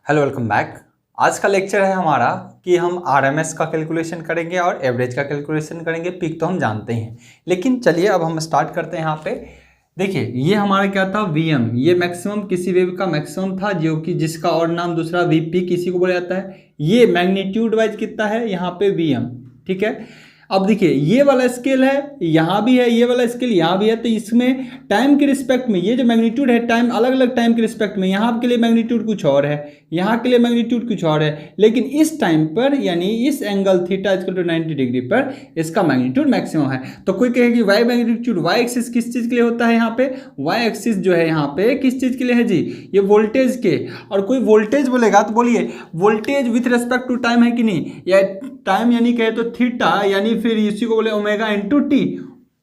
Hello welcome back. आज का lecture है हमारा कि हम आरएमएस का कैलकुलेशन करेंगे और एवरेज का कैलकुलेशन करेंगे। पीक तो हम जानते हैं, लेकिन चलिए अब हम स्टार्ट करते हैं। यहाँ पे देखिए, ये हमारा क्या था, वीएम। ये मैक्सिमम किसी वेव का मैक्सिमम था, जो कि जिसका और नाम दूसरा वीपी किसी को बोला जाता है। ये मैग्नीट्यूड वाइज कितना है यहाँ पे वीएम, ठीक है। अब देखिए, ये वाला स्केल है, यहाँ भी है, ये वाला स्केल यहाँ भी है। तो इसमें टाइम के रिस्पेक्ट में ये जो मैग्नीट्यूड है, टाइम अलग अलग टाइम के रिस्पेक्ट में, यहाँ के लिए मैग्नीट्यूड कुछ और है, यहाँ के लिए मैग्नीट्यूड कुछ और है, लेकिन इस टाइम पर यानी इस angle theta equal to 90 degree पर इसका मैग्नीट्यूड मैक्सिमम है। तो कोई कहेगी वाई मैग्नीट्यूड, वाई एक्सिस किस चीज़ के लिए होता है यहाँ पे, वाई एक्सिस जो है यहाँ पे किस चीज़ के लिए है जी, ये वोल्टेज के। और कोई वोल्टेज बोलेगा तो बोलिए voltage with respect to time है कि नहीं, या टाइम यानी कहे तो थीटा, यानी फिर इसी को बोले ओमेगा इंटू टी।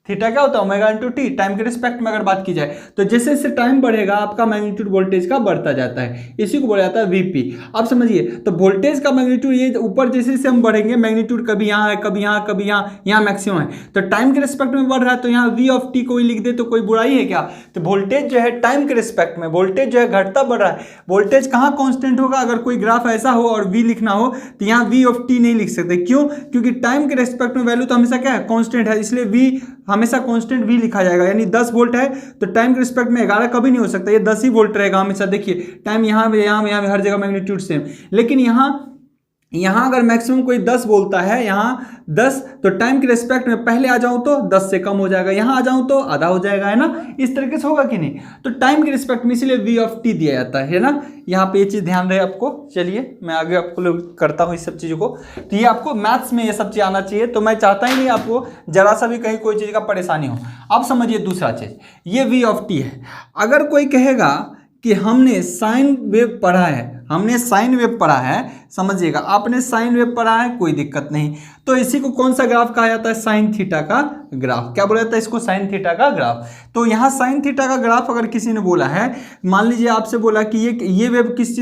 थीटा क्या होता है, ओमेगा इंटू टी। टाइम के रिस्पेक्ट में अगर बात की जाए तो जैसे जैसे टाइम बढ़ेगा आपका मैग्नीट्यूड वोल्टेज का बढ़ता जाता है, इसी को बोला जाता है वीपी। अब समझिए, तो वोल्टेज का मैग्नीट्यूड ये ऊपर जैसे जैसे हम बढ़ेंगे, मैग्नीट्यूड कभी यहाँ है, कभी यहाँ, कभी यहाँ, यहाँ मैक्सिमम है। तो टाइम के रिस्पेक्ट में बढ़ रहा है, तो यहाँ वी ऑफ टी कोई लिख दे तो कोई बुराई है क्या। तो वोल्टेज जो है टाइम के रिस्पेक्ट में, वोल्टेज जो है घटता बढ़ रहा है। वोल्टेज कहाँ कॉन्स्टेंट होगा, अगर कोई ग्राफ ऐसा हो और वी लिखना हो तो यहाँ वी ऑफ टी नहीं लिख सकते। क्यों? क्योंकि टाइम के रिस्पेक्ट में वैल्यू तो हमेशा क्या है, कॉन्स्टेंट है, इसलिए वी हमेशा कांस्टेंट वी लिखा जाएगा। यानी 10 वोल्ट है तो टाइम के रिस्पेक्ट में 11 कभी नहीं हो सकता, ये 10 ही वोल्ट रहेगा हमेशा। देखिए टाइम यहाँ हर जगह मैग्नीट्यूड सेम, लेकिन यहाँ अगर मैक्सिमम कोई 10 बोलता है, यहाँ 10, तो टाइम के रिस्पेक्ट में पहले आ जाऊं तो 10 से कम हो जाएगा, यहाँ आ जाऊं तो आधा हो जाएगा, है ना। इस तरीके से होगा कि नहीं। तो टाइम के रिस्पेक्ट में इसलिए वी ऑफ टी दिया जाता है ना। यहाँ पे ये चीज़ ध्यान रहे आपको। चलिए मैं आगे आपको करता हूँ इस सब चीज़ों को। तो ये आपको मैथ्स में ये सब चीज़ आना चाहिए, तो मैं चाहता ही नहीं आपको जरा सा भी कहीं कोई चीज़ का परेशानी हो। अब समझिए दूसरा चीज़, ये वी ऑफ टी है। अगर कोई कहेगा कि हमने साइन वेव पढ़ा है, हमने साइन वेव पढ़ा है, समझिएगा आपने साइन वेव पढ़ा है, कोई दिक्कत नहीं। तो इसी को कौन सा ग्राफ कहा जाता है, साइन थीटा का ग्राफ। क्या बोला जाता है इसको, साइन थीटा का ग्राफ। तो यहाँ साइन थीटा का ग्राफ अगर किसी ने बोला है, मान लीजिए आपसे बोला कि ये वेव किस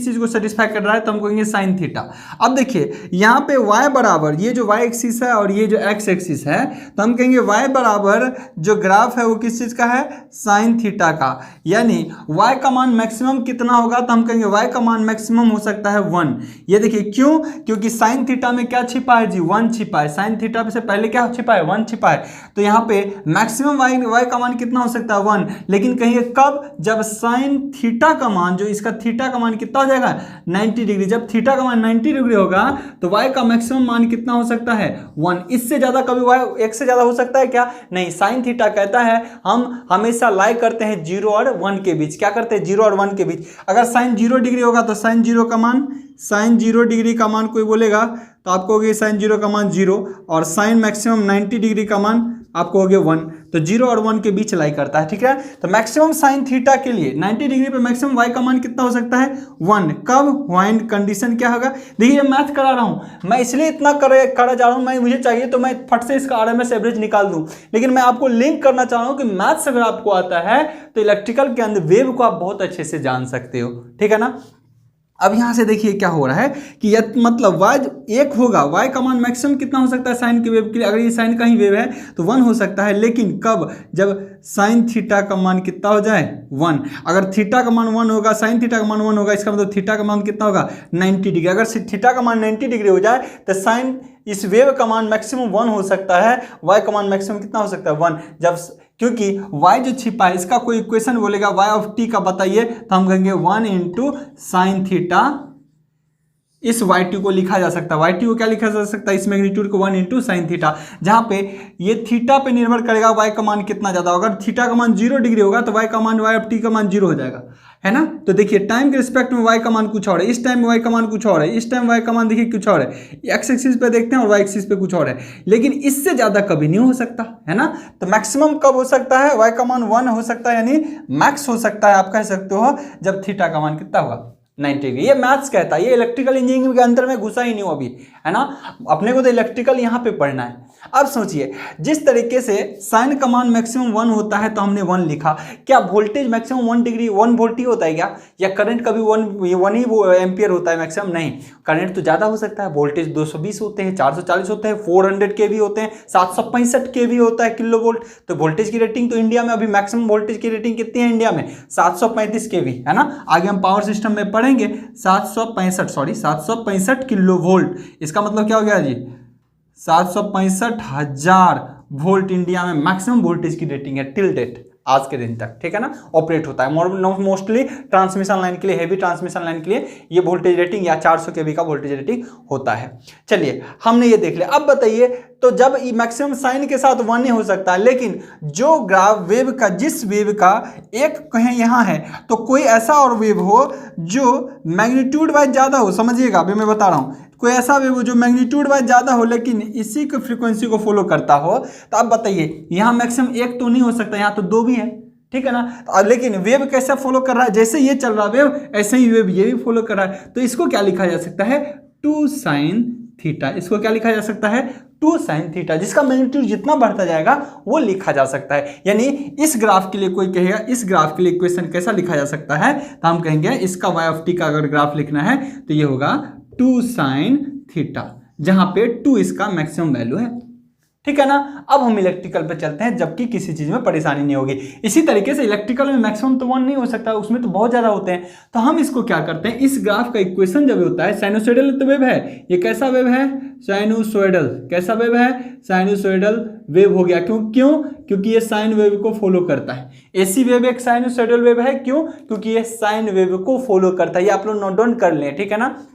चीज को सेटिस्फाई कर रहा है, तो हम कहेंगे साइन थीटा। अब देखिए यहाँ पे y बराबर, ये जो y एक्सिस है और ये जो x एक्सिस है, तो हम कहेंगे y बराबर जो ग्राफ है वो किस चीज का है, साइन थीटा का। यानी y का मान मैक्सिमम कितना होगा, तो हम कहेंगे y का मान मैक्सिमम हो सकता है 1। ये देखिए क्यों, क्योंकि साइन थीटा में क्या छिपा है जी, 1 छिपा है। साइन थीटा से पहले क्या छिपा है, 1 छिपा है। तो यहाँ पे मैक्सिमम y का मान कितना हो सकता है, 1। लेकिन कहिए कब, जब साइन थीटा का मान, जो इसका थीटा का मान कितना हो जाएगा, 90 डिग्री। जब थीटा का मान 90 डिग्री होगा तो y का मैक्सिमम मान कितना हो सकता है, 1। इससे ज्यादा कभी y 1 से ज्यादा हो सकता है क्या, नहीं। साइन थीटा कहता है हम हमेशा लाई करते हैं 0 और 1 के बीच। क्या करते हैं, 0 और 1 के बीच। अगर साइन 0 डिग्री होगा तो साइन 0 का मान, साइन 0 डिग्री का मान कोई बोलेगा तो आपको हो गया साइन 0 का मान 0, और साइन मैक्सिमम 90 डिग्री का मान आपको हो गया 1। तो 0 और 1 के बीच लाई करता है, ठीक है। तो मैक्सिमम साइन थीटा के लिए 90 डिग्री पे मैक्सिमम y का मान कितना हो सकता है, 1। कब, व्हाइन कंडीशन क्या होगा। देखिए मैथ करा रहा हूं मैं, इसलिए इतना करा जा रहा हूं। मैं मुझे चाहिए तो मैं फट से इसका आरएमएस एवरेज निकाल दूं, लेकिन मैं आपको लिंक करना चाह रहा हूं कि मैथ्स अगर आपको आता है तो इलेक्ट्रिकल के अंदर वेव को आप बहुत अच्छे से जान सकते हो, ठीक है ना। अब यहां से देखिए क्या हो रहा है कि मतलब y 1 होगा, y का मान मैक्सिमम कितना हो सकता है साइन के वेव के लिए। अगर ये साइन का ही वेव है तो 1 हो सकता है, लेकिन कब, जब साइन थीटा का मान कितना हो जाए, 1। अगर थीटा का मान 1 होगा, साइन थीटा का मान 1 होगा, इसका मतलब थीटा का मान कितना होगा, 90 डिग्री। अगर थीटा का मान 90 डिग्री हो जाए तो साइन इस वेव का मान मैक्सिमम 1 हो सकता है, y का मान मैक्सिमम कितना हो सकता है, 1। जब क्योंकि y जो छिपा है, इसका कोई इक्वेशन बोलेगा y ऑफ t का बताइए, तो हम कहेंगे 1 इंटू साइन थीटा। इस y2 को लिखा जा सकता है, y2 को क्या लिखा जा सकता है, इस मैग्नीट्यूड को 1 इंटू साइन थीटा, जहां पे ये थीटा पे निर्भर करेगा y का मान कितना ज्यादा होगा। अगर थीटा का मान 0 डिग्री होगा तो y का मान, y ऑफ t का मान 0 हो जाएगा, है ना। तो देखिए टाइम के रिस्पेक्ट में y का मान कुछ और है, इस टाइम y का मान कुछ और है, इस टाइम y का मान देखिए कुछ और है। x एक्सिस पे देखते हैं और y एक्सिस पे कुछ और है, लेकिन इससे ज्यादा कभी नहीं हो सकता, है ना। तो मैक्सिमम कब हो सकता है, y का मान 1 हो सकता है, यानी मैक्स हो सकता है, आप कह सकते हो, जब थीटा का मान कितना होगा, 90 डिग्री। ये मैथ्स कहता है, ये इलेक्ट्रिकल इंजीनियरिंग के अंदर में घुसा ही नहीं हो अभी, है ना। अपने को तो इलेक्ट्रिकल यहाँ पे पढ़ना है। अब सोचिए, जिस तरीके से साइन का मान मैक्सिमम 1 होता है तो हमने 1 लिखा, क्या वोल्टेज मैक्सिमम 1 डिग्री 1 वोल्ट ही होता है क्या, या करंट कभी 1 ही एम्पियर होता है मैक्सिमम, नहीं। करंट तो ज़्यादा हो सकता है, वोल्टेज 220 होते हैं, 440 होते हैं, 400 के भी होते हैं, 765 के भी होता है किलो वोल्ट। तो वोल्टेज की रेटिंग तो इंडिया में अभी मैक्सिमम वोल्टेज की रेटिंग कितनी है इंडिया में, 735 के भी, है ना। आगे हम पावर सिस्टम में पढ़ेंगे रहेंगे 765 किलो वोल्ट। इसका मतलब क्या हो गया जी, 765,000 वोल्ट इंडिया में मैक्सिमम वोल्टेज की रेटिंग है टिल डेट, आज के दिन तक, ठीक है ना, ऑपरेट होता है। मोस्टली ट्रांसमिशन लाइन के लिए, हेवी ट्रांसमिशन लाइन के लिए ये वोल्टेज रेटिंग या 400 केवी का वोल्टेज रेटिंग होता है। चलिए हमने ये देख लिया। अब बताइए, तो जब मैक्सिमम साइन के साथ 1 ही हो सकता है, लेकिन जो ग्राफ वेव का, जिस वेव का एक कहें यहाँ है, तो कोई ऐसा और वेव हो जो मैग्नीट्यूड वाइज ज़्यादा हो, समझिएगा अभी मैं बता रहा हूँ, कोई ऐसा वेव हो जो मैग्नीट्यूड वाइज ज़्यादा हो लेकिन इसी के फ्रीक्वेंसी को फॉलो करता हो, तो अब बताइए यहाँ मैक्सिमम एक तो नहीं हो सकता, यहाँ तो 2 भी है, ठीक है ना। लेकिन वेव कैसे फॉलो कर रहा है, जैसे ये चल रहा है वेव, ऐसे ही वेव ये भी फॉलो कर रहा है, तो इसको क्या लिखा जा सकता है, 2 sin थीटा। इसको क्या लिखा जा सकता है, 2 sin थीटा, जिसका मैग्नीट्यूड जितना बढ़ता जाएगा वो लिखा जा सकता है। यानी इस ग्राफ के लिए कोई कहेगा, इस ग्राफ के लिए इक्वेशन कैसा लिखा जा सकता है, तो हम कहेंगे इसका y ऑफ t का अगर ग्राफ लिखना है तो ये होगा 2 sin थीटा, जहां पे 2 इसका मैक्सिमम वैल्यू है, ठीक है ना। अब हम इलेक्ट्रिकल पे चलते हैं, जबकि किसी चीज में परेशानी नहीं होगी। इसी तरीके से इलेक्ट्रिकल में मैक्सिमम तो 1 नहीं हो सकता, उसमें तो बहुत ज्यादा होते हैं। तो हम इसको क्या करते हैं, इस ग्राफ का इक्वेशन जब होता है, साइनोसॉइडल तो वेव है, ये कैसा वेव है, साइनोसॉइडल, कैसा वेव है, साइनोसॉइडल वेव हो गया। क्योंकि ये साइन वेव को फॉलो करता है। एसी वेव एक साइनोसॉइडल वेव है, क्यों, क्योंकि ये साइन वेव को फॉलो करता है। ये आप लोग नोट डाउन कर लें, ठीक है ना।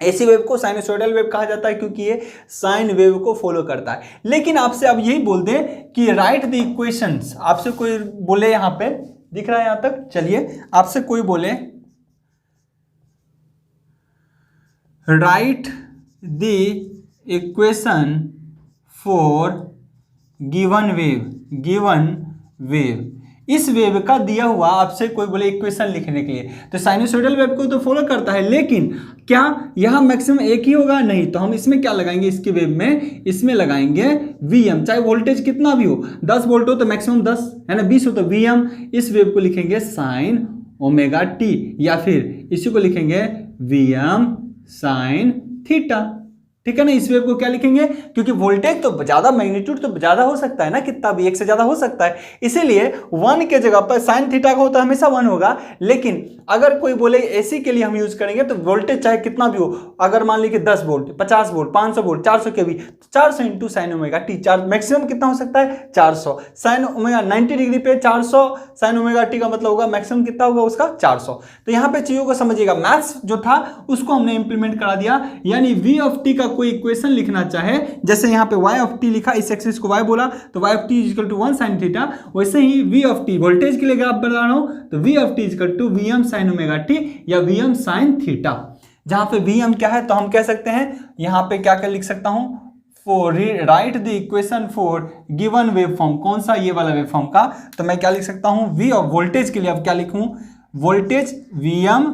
एसी वेव को साइनोसॉइडल वेव कहा जाता है क्योंकि ये साइन वेव को फॉलो करता है। लेकिन आपसे अब यही बोल दें कि राइट द इक्वेशंस, आपसे कोई बोले, यहां पे दिख रहा है यहां तक, चलिए आपसे कोई बोले right the equation for given wave, इस वेव का दिया हुआ आपसे कोई बोले इक्वेशन लिखने के लिए, तो साइनोसॉइडल वेव को तो फॉलो करता है, लेकिन क्या यहाँ मैक्सिमम एक ही होगा, नहीं। तो हम इसमें क्या लगाएंगे, इसके वेव में इसमें लगाएंगे Vm, चाहे वोल्टेज कितना भी हो, 10 वोल्ट हो तो मैक्सिमम 10 है ना, 20 हो तो Vm। इस वेव को लिखेंगे साइन ओमेगा टी, या फिर इसी को लिखेंगे Vm साइन थीटा, ठीक है ना। इस वेव को क्या लिखेंगे, क्योंकि वोल्टेज तो ज्यादा, मैग्नीट्यूड तो ज्यादा हो सकता है ना, कितना भी, 1 से ज्यादा हो सकता है, इसीलिए 1 के जगह पर साइन थीटा का हो तो हमेशा 1 होगा। लेकिन अगर कोई बोले एसी के लिए हम यूज करेंगे तो वोल्टेज चाहे कितना भी हो, अगर मान लीजिए 10 वोल्ट, 50 वोल्ट, 500 वोल्ट, 400 केवी, 400 into sine omega T, maximum कितना हो सकता है, 400। साइन ओमेगा 90 डिग्री पे 400 साइन ओमेगा टी का मतलब होगा मैक्सिमम कितना होगा उसका, 400। तो यहाँ पे चीजों को समझिएगा, मैथ्स जो था उसको हमने इंप्लीमेंट करा दिया। यानी वी ऑफ टी का कोई इक्वेशन लिखना चाहे, जैसे यहाँ पे y ऑफ टी लिखा, इस एक्सिस को y बोला तो y of T is equal to 1 sin theta, वैसे ही v ऑफ टी वोल्टेज के लिए ग्राफ बना रहा हूं तो v of T is equal to Vm sin omega T या Vm sin थीटा। जहां पे Vm क्या है तो हम कह सकते हैं, यहां पे क्या लिख सकता हूं, for right the equation for given wave form, कौन सा, ये वाला वेव फॉर्म का, तो मैं क्या लिख सकता हूं, v ऑफ वोल्टेज के लिए अब क्या लिखूं, वोल्टेज Vm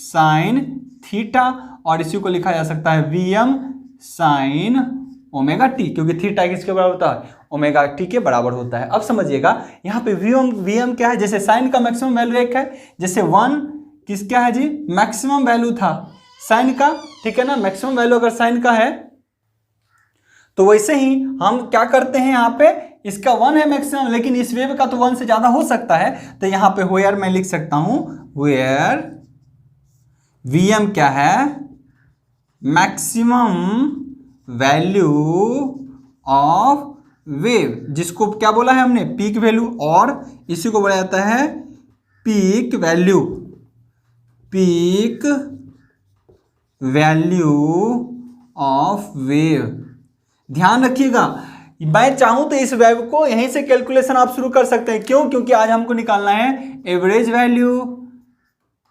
sin थीटा, और इसी को लिखा जा सकता है Vm साइन ओमेगा टी, क्योंकि थीटा किसके बराबर होता है, ओमेगा टी के बराबर होता है। अब समझिएगा यहाँ पे Vm क्या है, जैसे साइन का मैक्सिमम वैल्यू 1 है, जैसे 1 किस क्या है जी, मैक्सिमम वैल्यू था साइन का, ठीक है ना। मैक्सिमम वैल्यू अगर साइन का है तो वैसे ही हम क्या करते हैं, यहाँ पे इसका 1 है मैक्सिमम, लेकिन इस वेव का तो 1 से ज्यादा हो सकता है। तो यहाँ पे वेयर मैं लिख सकता हूं, वेयर Vm क्या है, मैक्सिमम वैल्यू ऑफ वेव, जिसको क्या बोला है हमने, पीक वैल्यू, और इसी को बोला जाता है peak value, peak value of wave. ध्यान रखिएगा, मैं चाहूं तो इस वेव को यहीं से कैलकुलेशन आप शुरू कर सकते हैं। क्यों, क्योंकि आज हमको निकालना है एवरेज वैल्यू,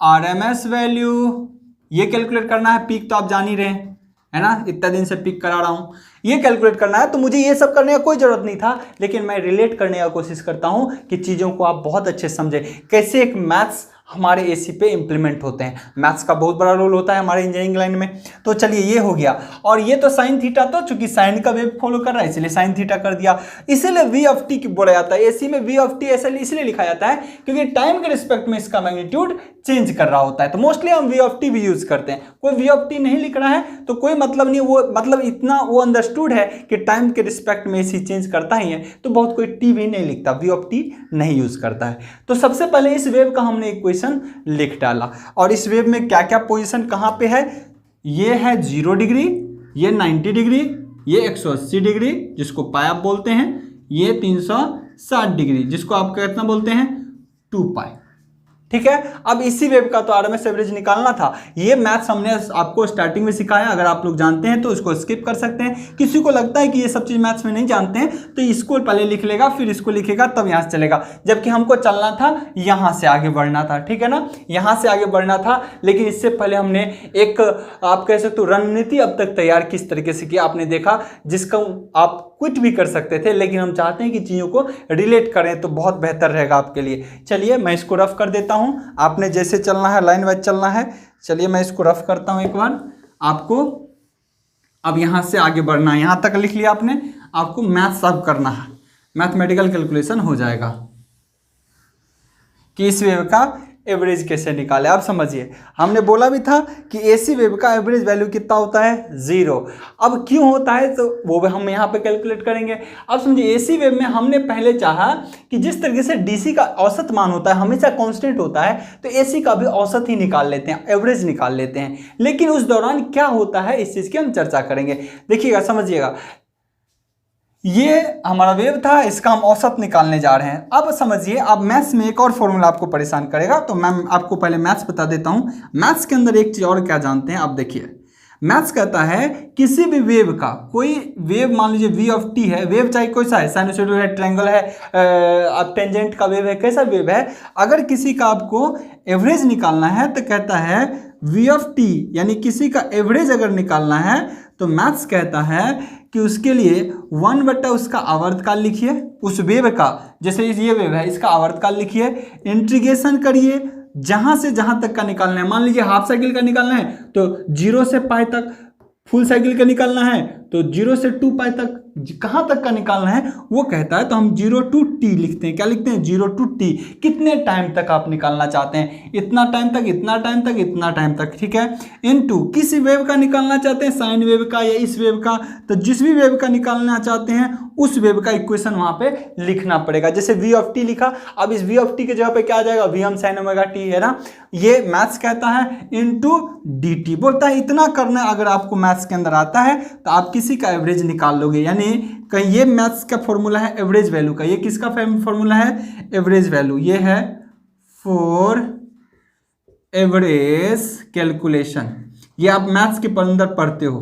आरएमएस वैल्यू, ये कैलकुलेट करना है। पीक तो आप जान ही रहे हैं, है ना, इतना दिन से पिक करा रहा हूं, ये कैलकुलेट करना है। तो मुझे ये सब करने का कोई जरूरत नहीं था, लेकिन मैं रिलेट करने का कोशिश करता हूं कि चीजों को आप बहुत अच्छे समझें, कैसे एक मैथ्स हमारे एसी पे इंप्लीमेंट होते हैं। मैथ्स का बहुत बड़ा रोल होता है हमारे इंजीनियरिंग लाइन में। तो चलिए ये हो गया, और ये तो साइन थीटा, तो चूंकि साइन का वेव फॉलो कर रहा है इसलिए साइन थीटा कर दिया, इसीलिए वी ऑफ टी की बोला जाता है। एसी में वी ऑफ टी ऐसे इसलिए लिखा जाता है क्योंकि टाइम के रिस्पेक्ट में इसका मैग्नीट्यूड चेंज कर रहा होता है। तो मोस्टली हम वी ऑफ टी भी यूज करते हैं। कोई वी ऑफ टी नहीं लिख रहा है तो कोई मतलब नहीं, वो मतलब इतना वो अंडरस्टूड है कि टाइम के रिस्पेक्ट में एसी चेंज करता ही है, तो बहुत कोई टी भी नहीं लिखता, वी ऑफ टी नहीं यूज करता है। तो सबसे पहले इस वेव का हमने इक्वेशन कैलकुलेशन लिख डाला। और इस वेव में क्या क्या पोजीशन कहाँ पे है, ये है 0 डिग्री, ये 90 डिग्री, ये 180 डिग्री जिसको पाई आप बोलते हैं, ये 360 डिग्री जिसको आप कितना बोलते हैं, 2 पाई। ठीक है, अब इसी वेव का तो आरएमएस एवरेज निकालना था। ये मैथ्स हमने आपको स्टार्टिंग में सिखाया, अगर आप लोग जानते हैं तो इसको स्किप कर सकते हैं। किसी को लगता है कि ये सब चीज़ मैथ्स में नहीं जानते हैं तो इसको पहले लिख लेगा, फिर इसको लिखेगा, तब यहाँ से चलेगा। जबकि हमको चलना था, यहाँ से आगे बढ़ना था, ठीक है ना, यहाँ से आगे बढ़ना था। लेकिन इससे पहले हमने एक आप कह सकते हो रणनीति अब तक तैयार किस तरीके से किया, आपने देखा, जिसका आप कुछ भी कर सकते थे, लेकिन हम चाहते हैं कि चीज़ों को रिलेट करें तो बहुत बेहतर रहेगा आपके लिए। चलिए मैं इसको रफ कर देता हूं, आपने जैसे चलना है लाइन वाइज चलना है। चलिए मैं इसको रफ करता हूं एक बार आपको। अब यहां से आगे बढ़ना है, यहां तक लिख लिया आपने, आपको मैथ सॉल्व करना है, मैथमेटिकल कैलकुलेशन हो जाएगा कि इस वेव का एवरेज कैसे निकाले। आप समझिए, हमने बोला भी था कि एसी वेव का एवरेज वैल्यू कितना होता है, 0। अब क्यों होता है तो वो भी हम यहाँ पे कैलकुलेट करेंगे। अब समझिए, एसी वेव में हमने पहले चाहा कि जिस तरीके से डीसी का औसत मान होता है हमेशा कांस्टेंट होता है, तो एसी का भी औसत ही निकाल लेते हैं, एवरेज निकाल लेते हैं। लेकिन उस दौरान क्या होता है इस चीज़ की हम चर्चा करेंगे। देखिएगा, समझिएगा, ये हमारा वेव था, इसका हम औसत निकालने जा रहे हैं। अब समझिए, अब मैथ्स में एक और फॉर्मूला आपको परेशान करेगा, तो मैं आपको पहले मैथ्स बता देता हूं। मैथ्स के अंदर एक चीज और क्या जानते हैं, अब देखिए, मैथ्स कहता है किसी भी वेव का, कोई वेव मान लीजिए v ऑफ t है, वेव चाहे कोई सा है, साइनसॉइडल है, ट्रायंगल है, अब टेंजेंट का वेव है, कैसा वेव है, अगर किसी का आपको एवरेज निकालना है तो कहता है v ऑफ t, यानी किसी का एवरेज अगर निकालना है तो मैथ्स कहता है कि उसके लिए 1 बटा उसका आवर्तकाल लिखिए, उस वेव का, जैसे ये वेव है इसका आवर्तकाल लिखिए, इंटीग्रेशन करिए जहां से जहां तक का निकालना है। मान लीजिए हाफ साइकिल का निकालना है तो 0 से पाई तक, फुल साइकिल का निकालना है तो 0 से 2 पाई तक, कहां तक का निकालना है वो कहता है, तो हम 0 to t लिखते हैं। क्या लिखते हैं, 0 to t। कितने टाइम तक आप निकालना चाहते हैं, इतना टाइम तक, इतना टाइम तक, इतना टाइम तक, ठीक है। इनटू किस वेव का निकालना चाहते हैं, साइन वेव का या इस वेव का, तो जिस भी वेव का निकालना चाहते हैं उस वेव का इक्वेशन वहां पे लिखना पड़ेगा। जैसे v ऑफ t लिखा, अब इस v ऑफ t के जगह पे क्या आ जाएगा, vm sin ओमेगा t, है ना। ये मैथ्स कहता है इनटू dt, बोलता है इतना करना है। अगर आपको मैथ्स के अंदर आता है तो आप किसी का एवरेज निकाल लोगे, यानी कहीं ये मैथ्स का फॉर्मूला है एवरेज वैल्यू का, ये किसका फॉर्मूला है, एवरेज वैल्यू, ये है फॉर एवरेज कैलकुलेशन। ये आप मैथ्स के अंदर पढ़ते हो,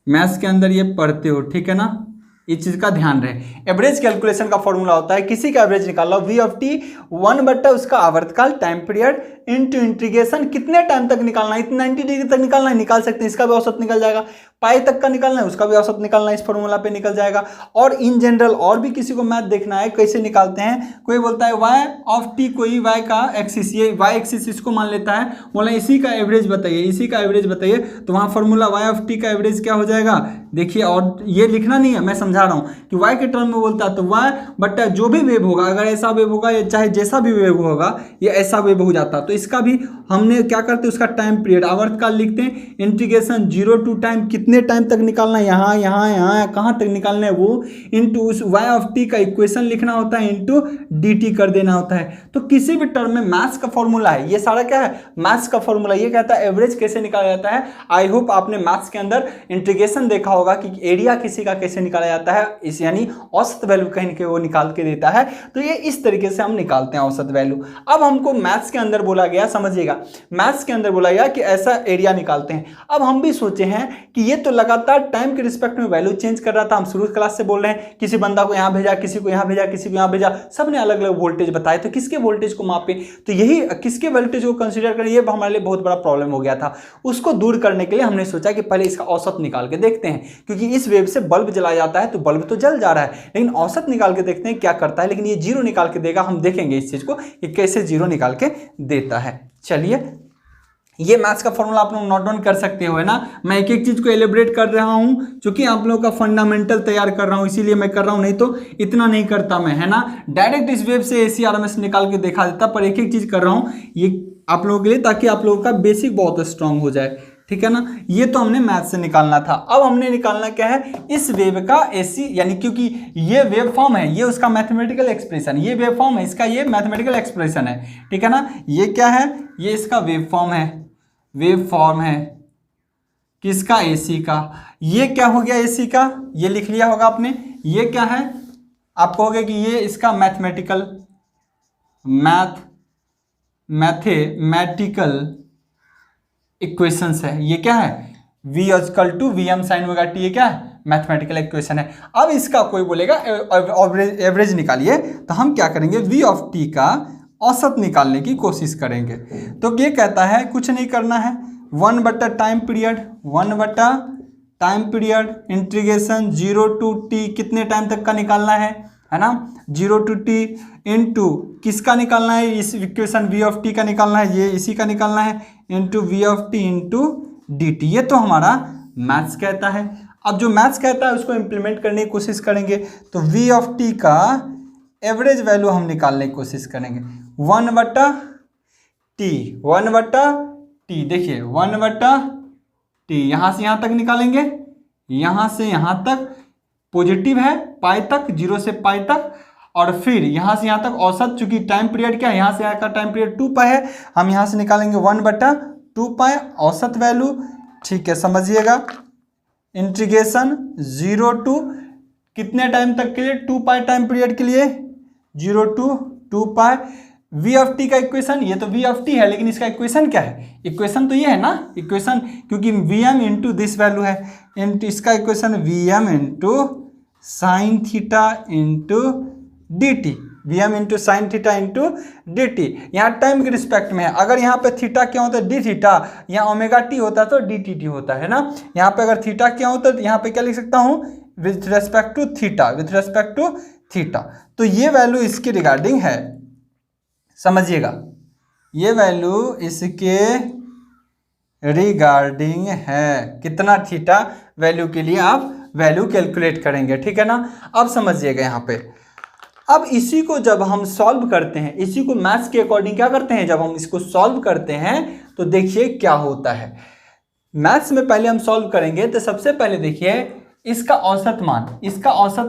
मैथ्स के अंदर ये पढ़ते हो, ठीक है ना, इस चीज का ध्यान रहे। एवरेज कैलकुलेशन का फॉर्मूला होता है किसी का एवरेज निकाल लो, v ऑफ t 1 बटा उसका आवर्तकाल टाइम पीरियड इंटू इंटीग्रेशन, कितने टाइम तक निकालना है, 90 डिग्री तक निकालना है, निकाल सकते हैं, इसका भी औसत निकल जाएगा। पाई तक का निकालना है, उसका भी औसत निकालना है, इस फॉर्मूला पे निकल जाएगा। और इन जनरल और भी किसी को मैथ देखना है कैसे निकालते हैं, कोई बोलता है y ऑफ t, कोई y का एक्सिस, ये y एक्सिस इसको मान लेता है, बोला इसी का एवरेज बताइए, इसी का एवरेज बताइए, तो वहाँ फॉर्मूला y ऑफ t का एवरेज क्या हो जाएगा, देखिए। और ये लिखना नहीं है, मैं समझा रहा हूँ कि y के टर्म में बोलता है तो y बटा जो भी वेव होगा, अगर ऐसा वेव होगा या चाहे जैसा भी वेव होगा, ये ऐसा वेव हो जाता, तो इसका भी हमने क्या करते हैं, उसका टाइम पीरियड आवर्तकाल लिखते हैं, इंटीग्रेशन 0 to टाइम, कितने टाइम तक निकालना है, यहाँ यहाँ यहाँ कहाँ तक निकालना है वो, इंटू उस y ऑफ t का इक्वेशन लिखना होता है, इंटू dt कर देना होता है। तो किसी भी टर्म में मैथ्स का फॉर्मूला है, ये सारा क्या है, मैथ्स का फॉर्मूला। ये कहता है एवरेज कैसे निकाला जाता है। आई होप आपने मैथ्स के अंदर इंटीग्रेशन देखा होगा कि एरिया किसी का कैसे निकाला जाता है, इस यानी औसत वैल्यू कहीं के वो निकाल के देता है, तो ये इस तरीके से हम निकालते हैं औसत वैल्यू। अब हमको मैथ्स के अंदर बोला गया, समझिएगा, मैथ्स के अंदर बोला गया कि ऐसा एरिया निकालते हैं। अब हम भी सोचे हैं कि ये तो लगातार टाइम के रिस्पेक्ट में वैल्यू चेंज कर रहा था, हम शुरू क्लास से बोल रहे हैं, किसी बंदा को यहाँ भेजा, किसी को यहाँ भेजा, किसी को यहाँ भेजा, सबने अलग अलग वोल्टेज बताए, तो किसके वोल्टेज को मापे, तो यही किसके वोल्टेज को कंसीडर करें, ये हमारे लिए बहुत बड़ा प्रॉब्लम हो गया था। उसको दूर करने के लिए हमने सोचा कि पहले इसका औसत निकाल के देखते हैं, क्योंकि इस वेव से बल्ब जलाया जाता है तो बल्ब तो जल जा रहा है, लेकिन औसत निकाल के देखते हैं क्या करता है। लेकिन ये 0 निकाल के देगा, हम देखेंगे इस चीज को कि कैसे 0 निकाल के देता है। चलिए, ये मैथ्स का फॉर्मूला आप लोग नोट डाउन कर सकते हो, है ना। मैं एक एक चीज को एलिब्रेट कर रहा हूं, क्योंकि आप लोगों का फंडामेंटल तैयार कर रहा हूं, इसीलिए मैं कर रहा हूं, नहीं तो इतना नहीं करता मैं, है ना। डायरेक्ट इस वेव से एसी आरएमएस निकाल के दिखा देता, पर एक एक चीज कर रहा हूं ये आप लोगों के लिए, ताकि आप लोगों का बेसिक बहुत स्ट्रांग हो जाए। ठीक है ना। ये तो हमने मैथ से निकालना था। अब हमने निकालना क्या है, इस वेव का एसी, यानी क्योंकि ये वेव फॉर्म है, ये उसका मैथमेटिकल एक्सप्रेशन, ये वेव फॉर्म है, इसका ये मैथमेटिकल एक्सप्रेशन है, ठीक है ना। ये क्या है, ये इसका वेव फॉर्म है, वेव फॉर्म है किसका, एसी का। ये क्या हो गया एसी का, ये लिख लिया होगा आपने। ये क्या है, आप कहोगे कि ये इसका मैथमेटिकल इक्वेशंस है। ये क्या है, v equal to V M sine omega T, ये क्या है, मैथमेटिकल इक्वेशन है। अब इसका कोई बोलेगा एवरेज निकालिए, तो हम क्या करेंगे, v ऑफ t का औसत निकालने की कोशिश करेंगे। तो ये कहता है कुछ नहीं करना है, 1/टाइम पीरियड इंटीग्रेशन 0 टू t, कितने टाइम तक का निकालना है ना, 0 टू t इंटू किसका निकालना है, इस इक्वेशन v ऑफ t का निकालना है, ये इसी का निकालना है, into v of t into D T. ये तो हमारा मैथ्स कहता है। अब जो मैथ्स कहता है उसको इम्प्लीमेंट करने की कोशिश करेंगे, तो v ऑफ t का एवरेज वैल्यू हम निकालने की कोशिश करेंगे, 1/t, देखिए 1/t, यहाँ से यहाँ तक निकालेंगे, यहाँ से यहाँ तक पॉजिटिव है पाई तक, 0 से पाई तक, और फिर यहाँ से यहाँ तक औसत, चूंकि टाइम पीरियड क्या है, यहाँ से यहाँ का टाइम पीरियड 2 पाई है, हम यहाँ से निकालेंगे 1/2 पाई औसत वैल्यू, ठीक है, समझिएगा। इंटीग्रेशन 0 टू कितने टाइम तक के लिए, 2 पाई टाइम पीरियड के लिए, 0 to 2 pi. v of t का इक्वेशन, ये तो v ऑफ t है, लेकिन इसका इक्वेशन क्या है, इक्वेशन तो ये है ना, इक्वेशन, क्योंकि vm इंटू दिस वैल्यू है, इंटू इसका equation vm into sine theta into D T, vm into sine theta into D T. यहाँ टाइम के रिस्पेक्ट में है, अगर यहाँ पे थीटा क्या होता है, डी थीटा, यहाँ ओमेगा टी होता है तो डी टी टी होता है ना। यहाँ पे अगर थीटा क्या होता है तो यहाँ पे क्या लिख सकता हूँ, विथ रेस्पेक्ट टू थीटा, तो ये वैल्यू इसके रिगार्डिंग है, समझिएगा, ये वैल्यू इसके रिगार्डिंग है, कितना थीटा वैल्यू के लिए आप वैल्यू कैलकुलेट करेंगे, ठीक है ना। अब समझिएगा यहाँ पे, अब इसी को जब हम सॉल्व करते हैं, इसी को मैथ्स के अकॉर्डिंग क्या करते हैं, जब हम इसको सॉल्व करते हैं तो देखिए क्या होता है। मैथ्स में पहले हम सॉल्व करेंगे तो सबसे पहले देखिए इसका औसत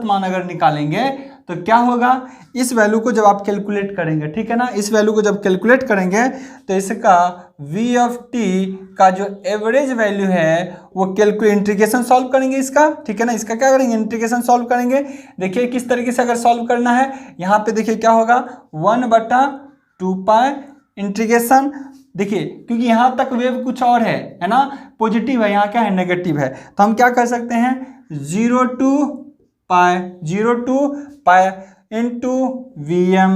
मान अगर निकालेंगे तो क्या होगा, इस वैल्यू को जब आप कैलकुलेट करेंगे, ठीक है ना, इस वैल्यू को जब कैलकुलेट करेंगे तो इसका v ऑफ t का जो एवरेज वैल्यू है वो इंटीग्रेशन सॉल्व करेंगे इसका, ठीक है ना, इसका क्या करेंगे, इंटीग्रेशन सॉल्व करेंगे। देखिए किस तरीके से अगर सॉल्व करना है, यहाँ पे देखिए क्या होगा, 1/2 पाई इंटीग्रेशन, देखिए क्योंकि यहाँ तक वेव कुछ और है ना, पॉजिटिव है, यहाँ क्या है, नेगेटिव है, तो हम क्या कर सकते हैं, 0 to pi into V M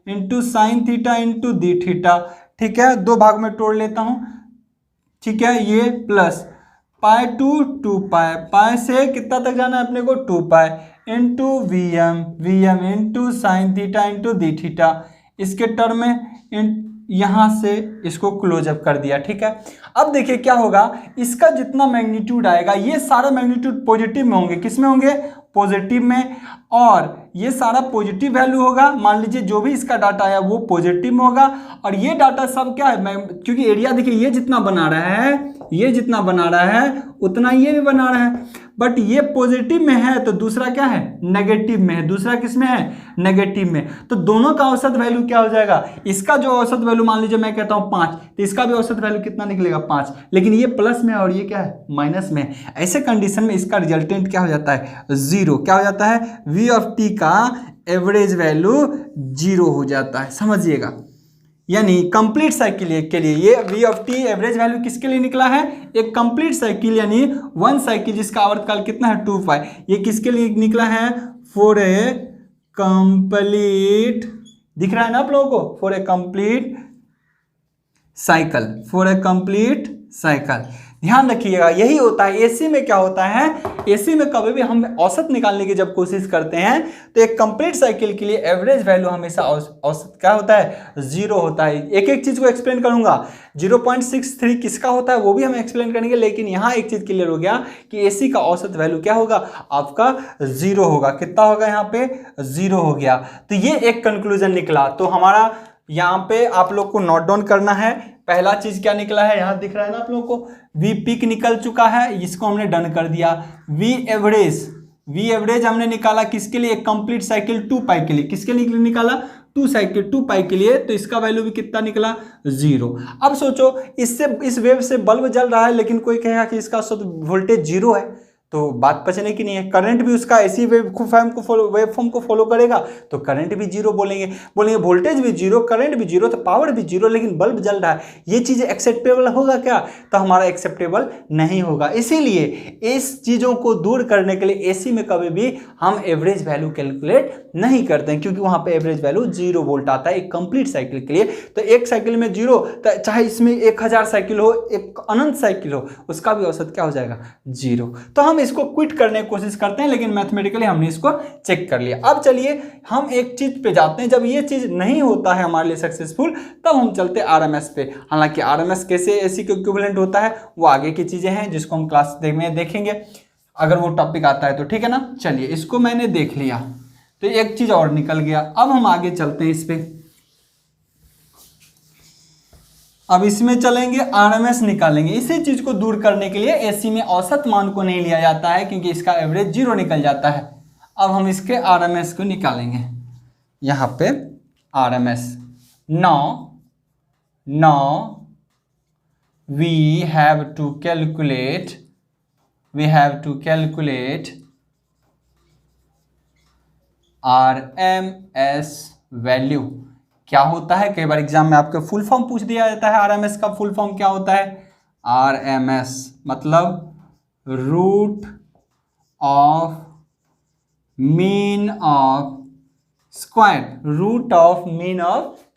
into sine theta into D theta, ठीक है, 2 भाग में तोड़ लेता हूँ, ठीक है, ये प्लस पाई टू 2 पाई से कितना तक जाना है अपने को, 2 pi into V M into sine theta into D theta, इसके टर्म में यहाँ से इसको क्लोज अप कर दिया, ठीक है। अब देखिए क्या होगा, इसका जितना मैग्नीट्यूड आएगा, ये सारा मैग्नीट्यूड पॉजिटिव में होंगे, किस में होंगे, पॉजिटिव में, और ये सारा पॉजिटिव वैल्यू होगा, मान लीजिए जो भी इसका डाटा आया वो पॉजिटिव में होगा, और ये डाटा सब क्या है, क्योंकि एरिया देखिए ये जितना बना रहा है उतना ये भी बना रहा है, बट ये पॉजिटिव में है तो दूसरा क्या है, नेगेटिव में है, दूसरा किस में है, नेगेटिव में, तो दोनों का औसत वैल्यू क्या हो जाएगा, इसका जो औसत वैल्यू मान लीजिए मैं कहता हूँ 5, तो इसका भी औसत वैल्यू कितना निकलेगा, 5, लेकिन ये प्लस में है और ये क्या है, माइनस में है। ऐसे कंडीशन में इसका रिजल्टेंट क्या हो जाता है, 0, क्या हो जाता है, v ऑफ t का एवरेज वैल्यू 0 हो जाता है, समझिएगा। यानी कंप्लीट साइकिल के लिए ये v of t average value किसके लिए निकला है, एक कंप्लीट साइकिल यानी 1 साइकिल जिसका आवर्तकाल कितना है, 2 पाई, ये किसके लिए निकला है, फॉर ए कंप्लीट, दिख रहा है ना आप लोगों को, फॉर ए कंप्लीट साइकिल, ध्यान रखिएगा। यही होता है एसी में, क्या होता है, एसी में कभी भी हम औसत निकालने की जब कोशिश करते हैं तो एक कंप्लीट साइकिल के लिए एवरेज वैल्यू हमेशा औसत क्या होता है, 0 होता है। एक एक चीज को एक्सप्लेन करूंगा, 0.63 किसका होता है वो भी हम एक्सप्लेन करेंगे, लेकिन यहाँ एक चीज क्लियर हो गया कि एसी का औसत वैल्यू क्या होगा, आपका 0 होगा, कितना होगा यहाँ पे, 0 हो गया। तो ये एक कंक्लूजन निकला। तो हमारा यहाँ पे आप लोग को नोट डाउन करना है। पहला चीज क्या निकला है, यहाँ दिख रहा है ना आप लोगों को, वी पिक निकल चुका है, इसको हमने डन कर दिया। वी एवरेज हमने निकाला किसके लिए, कंप्लीट साइकिल 2 पाई के लिए। किसके लिए निकाला, 2 पाई के लिए। तो इसका वैल्यू भी कितना निकला, 0। अब सोचो इससे, इस वेव से बल्ब जल रहा है, लेकिन कोई कहेगा कि इसका वोल्टेज 0 है, तो बात पचने की नहीं है। करंट भी उसका ऐसी वेव फॉर्म को फॉलो करेगा, तो करंट भी 0 बोलेंगे वोल्टेज भी 0, करंट भी 0, तो पावर भी 0, लेकिन बल्ब जल रहा है। ये चीज़ एक्सेप्टेबल होगा क्या, तो हमारा एक्सेप्टेबल नहीं होगा। इसीलिए इस चीज़ों को दूर करने के लिए एसी में कभी भी हम एवरेज वैल्यू कैलकुलेट नहीं करते हैं, क्योंकि वहाँ पे एवरेज वैल्यू 0 वोल्ट आता है एक कंप्लीट साइकिल के लिए। तो एक साइकिल में 0, तो चाहे इसमें 1000 साइकिल हो, एक अनंत साइकिल हो, उसका भी औसत क्या हो जाएगा, 0। तो हम इसको क्विट करने की कोशिश करते हैं, लेकिन मैथमेटिकली हमने इसको चेक कर लिया। अब चलिए हम एक चीज पे जाते हैं, जब ये चीज नहीं होता है हमारे लिए सक्सेसफुल, तब हम चलते हैं आरएमएस पे। हालांकि आरएमएस कैसे एसी के इक्विवेलेंट होता है वो आगे की चीजें हैं, जिसको हम क्लास में देखेंगे, अगर वो टॉपिक आता है तो, ठीक है ना। चलिए इसको मैंने देख लिया, तो एक चीज और निकल गया। अब हम आगे चलते हैं इस पे। अब इसमें चलेंगे, आरएमएस निकालेंगे। इसी चीज को दूर करने के लिए एसी में औसत मान को नहीं लिया जाता है, क्योंकि इसका एवरेज 0 निकल जाता है। अब हम इसके आरएमएस को निकालेंगे। यहाँ पे RMS, now we have to calculate RMS value. क्या होता है, कई बार एग्जाम में आपके फुल फॉर्म पूछ दिया जाता है, आरएमएस का फुल फॉर्म क्या होता है। आरएमएस मतलब root of mean of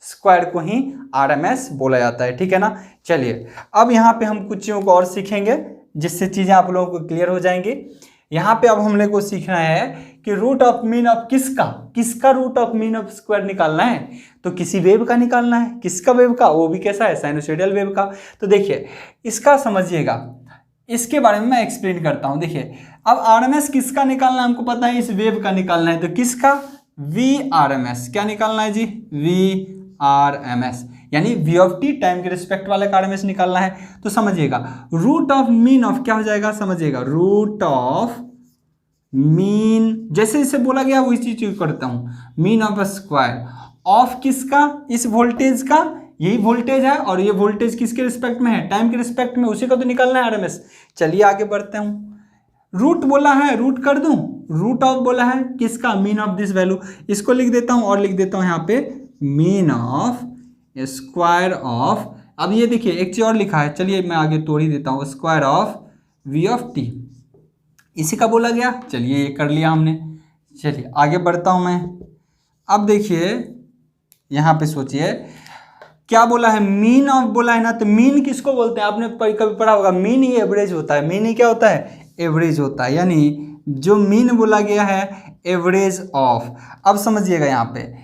square को ही आरएमएस बोला जाता है, ठीक है ना। चलिए अब यहाँ पे हम कुछ चीज़ों को और सीखेंगे, जिससे चीज़ें आप लोगों को क्लियर हो जाएंगी। यहाँ पे अब हम लोग को सीखना है कि रूट ऑफ मीन ऑफ किसका root of mean of square निकालना है, तो किसी वेव का निकालना है। किसका वेव का, वो भी कैसा है, साइनोसॉइडल वेव का। तो देखिए इसका समझिएगा, इसके बारे में मैं एक्सप्लेन करता हूँ। देखिए अब आरएमएस किसका निकालना है, हमको पता है इस वेव का निकालना है, तो किसका, वी आरएमएस। क्या निकालना है जी, वी आरएमएस, यानी वी ऑफ टी टाइम के रिस्पेक्ट वाले का आरएमएस निकालना है। तो समझिएगा रूट ऑफ मीन ऑफ क्या हो जाएगा, समझिएगा रूट ऑफ मीन, जैसे इसे बोला गया वही चीज करता हूं, मीन ऑफ स्क्वायर ऑफ किसका, इस वोल्टेज का, यही वोल्टेज है, और ये वोल्टेज किसके रिस्पेक्ट में है, टाइम के रिस्पेक्ट में, उसी का तो निकालना है आरएमएस। चलिए आगे बढ़ते हूं। रूट बोला है, रूट कर दूं, रूट ऑफ बोला है किसका, मीन ऑफ दिस वैल्यू। इसको लिख देता हूं और लिख देता हूं यहाँ पे मीन ऑफ स्क्वायर ऑफ। अब ये देखिए एक चीज और लिखा है, चलिए मैं आगे तोड़ ही देता हूं, square of V of T, इसी का बोला गया। चलिए ये कर लिया हमने। चलिए आगे बढ़ता हूं मैं। अब देखिए यहाँ पे सोचिए क्या बोला है, मीन ऑफ बोला है ना, तो मीन किसको बोलते हैं, आपने कभी पढ़ा होगा, मीन ही एवरेज होता है। मीन ही क्या होता है, एवरेज होता है, यानी जो मीन बोला गया है एवरेज ऑफ। अब समझिएगा यहाँ पे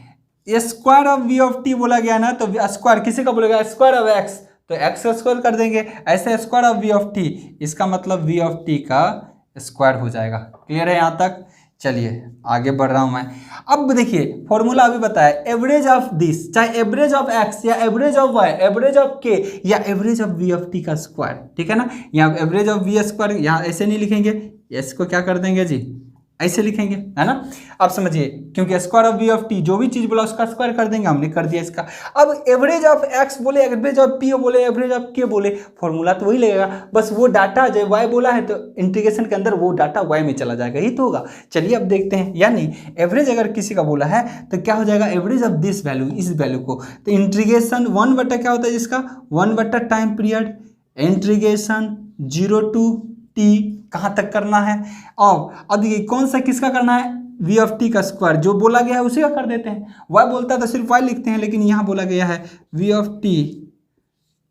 square of V of T बोला गया ना, तो स्क्वायर किसी का बोलेगा, स्क्वायर ऑफ एक्स, तो एक्स का स्क्वायर कर देंगे। ऐसे square of V of T, इसका मतलब वी ऑफ टी का स्क्वायर हो जाएगा। क्लियर है यहाँ तक। चलिए आगे बढ़ रहा हूं मैं। अब देखिए फॉर्मूला अभी बताया, एवरेज ऑफ दिस, चाहे एवरेज ऑफ एक्स या average of Y, average of K या average of V of T का स्क्वायर, ठीक है ना। यहाँ एवरेज ऑफ वी स्क्वायर यहाँ ऐसे नहीं लिखेंगे, इसको क्या कर देंगे जी, ऐसे लिखेंगे, है ना। अब समझिए, क्योंकि square of V of T, जो भी चीज बोला उसका स्क्वायर कर देंगे, हमने कर दिया इसका। अब एवरेज ऑफ एक्स बोले, एवरेज ऑफ पी बोले, एवरेज ऑफ के बोले, फॉर्मूला तो वही लगेगा, बस वो डाटा जो वाई बोला है तो इंटीग्रेशन के अंदर वो डाटा वाई में चला जाएगा, ही तो होगा। चलिए अब देखते हैं, यानी एवरेज अगर किसी का बोला है तो क्या हो जाएगा, एवरेज ऑफ दिस वैल्यू, इस वैल्यू को, तो इंटीग्रेशन 1 बटा क्या होता है जिसका, 1 बटा time period, integration 0 to T, कहाँ तक करना है। और अब ये कौन सा किसका करना है, वी ऑफ टी का स्क्वायर, जो बोला गया है उसी का कर देते हैं। वाई बोलता है तो सिर्फ वाई लिखते हैं, लेकिन यहाँ बोला गया है वी ऑफ टी